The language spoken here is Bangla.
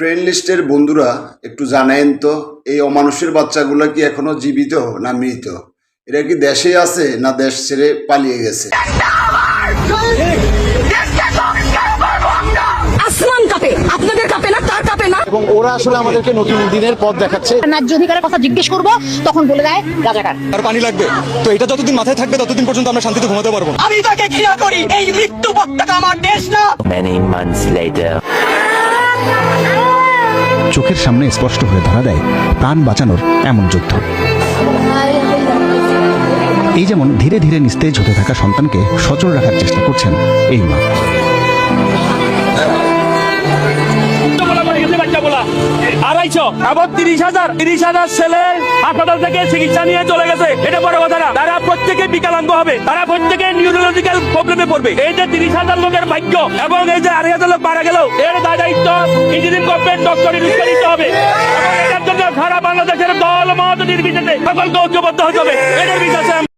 ফ্রেন্ড লিস্টের বন্ধুরা একটু জানায়েন তো, এই অমানুষের বাচ্চাগুলো কি এখনো জীবিত না মৃত? এরা কি দেশে আছে না দেশ ছেড়ে পালিয়ে গেছে? আসমান কাঁপে, আপনাদের কাঁপে না, তার কাঁপে না। এবং ওরা আসলে আমাদেরকে নতুন দিনের পথ দেখাচ্ছে। ন্যায্য অধিকারের কথা জিজ্ঞেস করব, তখন বলে দেয় রাজাকার। আর পানি লাগবে, তো এটা যতদিন মাথায় থাকবে ততদিন পর্যন্ত আমরা শান্তিতে ঘুমাতে পারবো। আমি তাকে ঘৃণা করি, এই মৃত্যু পথটা আমার দেশ না। Many months later. চোখের সামনে স্পষ্ট হয়ে ধরা দেয় প্রাণ বাঁচানোর এমন যুদ্ধ। এই যেমন ধীরে ধীরে নিস্তেজ হতে থাকা সন্তানকে সচল রাখার চেষ্টা করছেন এই মা। আড়াইশো এবং ৩০,০০০ ছেলে হাসপাতাল থেকে চিকিৎসা নিয়ে চলে গেছে। এটা বড় কথা না, তারা প্রত্যেকে বিকলাঙ্গ হবে, তারা প্রত্যেকে নিউরোলজিক্যাল প্রবলেমে পড়বে। এই যে ৩০,০০০ লোকের ভাগ্য এবং এই যে ২৫০০ লোক মারা গেল, এর দায়িত্ব ইঞ্জিনিয়ারিং গভর্নমেন্ট ডক্টর ইউনুসকে নিতে হবে। এবং এটার জন্য সারা বাংলাদেশের দল মত নির্বিশেষে সকলকে ঐক্যবদ্ধ হতে হবে। এটার বিশ্বাসে